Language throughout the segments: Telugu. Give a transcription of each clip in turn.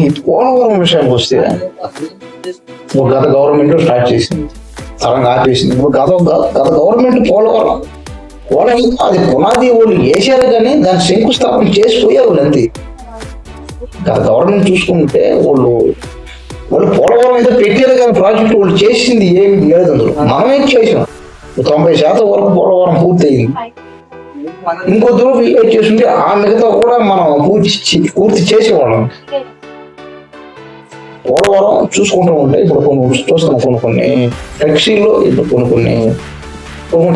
ఈ పోలవరం విషయానికి వస్తే గత గవర్నమెంట్ స్టార్ట్ చేసింది, సడన్గా ఆపేసింది. ఇప్పుడు గత గవర్నమెంట్ పోలవరం వాళ్ళకి అది పునాది వాళ్ళు వేసారు కానీ దాన్ని శంకుస్థాపన చేసిపోయారు వాళ్ళు అంతే. గత గవర్నమెంట్ చూసుకుంటే వాళ్ళు పోలవరం అయితే పెట్టారు కానీ ప్రాజెక్టు వాళ్ళు చేసింది ఏమి లేదు. అందులో మనమే చేసాం 90% వరకు పోలవరం పూర్తయింది. ఇంకో దూరం విలేజ్ చేస్తుంటే ఆ మిగతా కూడా మనం పూర్తి చేసేవాళ్ళం. పోలవరం చూసుకుంటూ ఉంటే ఇప్పుడు చూస్తున్నాం కొన్ని ట్యాక్సీలో, ఇప్పుడు కొన్ని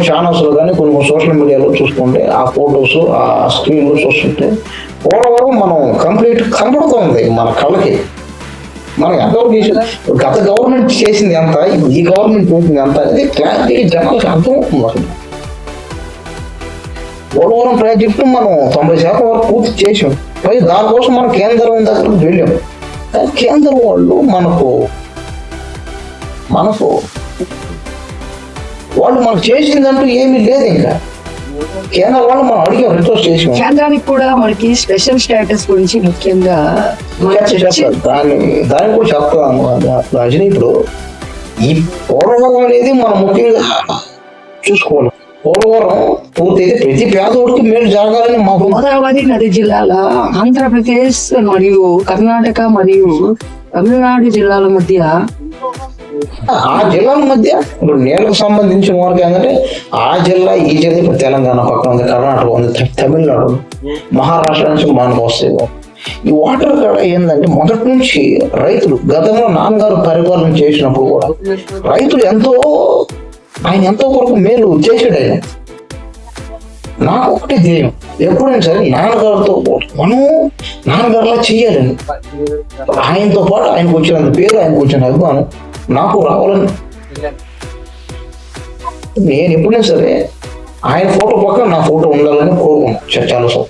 ఛానల్స్ లో కానీ కొన్ని సోషల్ మీడియాలో చూసుకుంటే ఆ ఫొటోస్ ఆ స్క్రీన్లో చూస్తుంటే పోలవరం మనం కంప్లీట్ కనబడుతుంది మన కళ్ళకి. మనం ఎంతవరకు చేసింది, గత గవర్నమెంట్ చేసింది ఎంత, ఈ గవర్నమెంట్ చేసింది ఎంత అనేది క్లారిటీ జనాలకు అర్థమవుతుంది. అసలు పోలవరం ప్రాజెక్టు మనం 90% వరకు పూర్తి చేసాం. దానికోసం మనం కేంద్రం దగ్గరకు వెళ్ళాం. కానీ కేంద్రం వాళ్ళు మనకు చేసిందంటూ ఏమీ లేదు. ఇంకా కేంద్రం వాళ్ళు మనం అడిగాం, రిక్వెస్ట్ చేసాం. కేంద్రానికి కూడా మనకి స్పెషల్ స్టేటస్ గురించి ముఖ్యంగా దాన్ని కూడా చెప్తాము. రజనీ, ఇప్పుడు ఈ పోలవరం అనేది మనం ముఖ్యంగా చూసుకోవాలి. పోలవరం పూర్తయితే ప్రతి పేదోడికి మేలు జరగాలని మాకు. గోదావరి నది జిల్లాల ఆంధ్రప్రదేశ్ మరియు కర్ణాటక మరియు తమిళనాడు జిల్లాల మధ్య ఆ జిల్లాల మధ్య ఇప్పుడు నీళ్ళకు సంబంధించిన వరకు ఏంటంటే ఆ జిల్లా ఈ జిల్లా ఇప్పుడు తెలంగాణ పక్కన ఉంది, కర్ణాటక ఉంది, తమిళనాడు, మహారాష్ట్ర నుంచి మనకు వస్తాయి. ఈ వాటర్ కాడ ఏంటంటే మొదటి నుంచి రైతులు గతంలో నాన్నగారు పరిపాలన చేసినప్పుడు కూడా రైతులు ఆయన ఎంతో వరకు మేలు చేసాడు. ఆయన నాకు ఒకటే ధ్యేయం, ఎప్పుడైనా సరే నాన్నగారితో నాన్నగారులా చెయ్యాలని, ఆయనతో పాటు ఆయనకు వచ్చినంత పేరు, ఆయనకు వచ్చిన అభిమానం నాకు రావాలని నేను ఎప్పుడైనా సరే ఆయన ఫోటో పక్కన నా ఫోటో ఉండాలని కోరుకున్నాను చాలా సార్.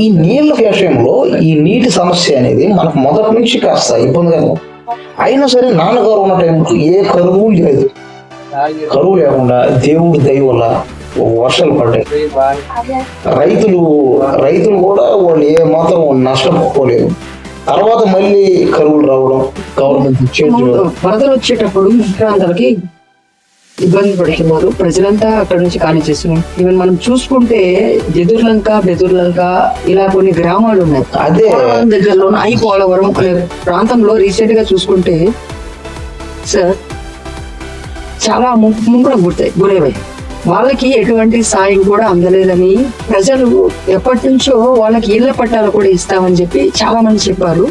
ఈ నీళ్ళ విషయంలో ఈ నీటి సమస్య అనేది మనకు మొదటి నుంచి కాస్త ఇబ్బందిగా, అయినా సరే నాన్నగారు ఉన్న టైంలో ఏ కరువు లేదు. కరువు లేకుండా దేవుడి దయ వల్ల వర్షాలు పడ్డాయి. రైతులు కూడా వాళ్ళు ఏ మాత్రం నష్టపోలేదు. తర్వాత మళ్ళీ కరువులు రావడం, గవర్నమెంట్ వరదలు వచ్చేటప్పుడు ప్రాంతాలకి ఇబ్బంది పడుతున్నారు. ప్రజలంతా అక్కడ నుంచి ఖాళీ చేస్తున్నారు. ఈవెన్ మనం చూసుకుంటే బెదుర్లంక ఇలా కొన్ని గ్రామాలు ఉన్నాయి. అదే దగ్గరలో ఈ పోలవరం అనే ప్రాంతంలో రీసెంట్ గా చూసుకుంటే సార్ చాలా ముంపులకు గురయ్యాయి. వాళ్ళకి ఎటువంటి సాయం కూడా అందలేదని ప్రజలు ఎప్పటి నుంచో వాళ్ళకి ఇళ్ల పట్టాలు కూడా ఇస్తామని చెప్పి చాలా మంది చెప్పారు.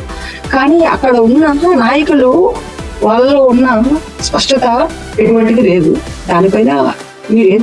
కానీ అక్కడ ఉన్న నాయకులు వాళ్ళలో ఉన్న స్పష్టత ఎటువంటిది లేదు. దానిపైన మీరేం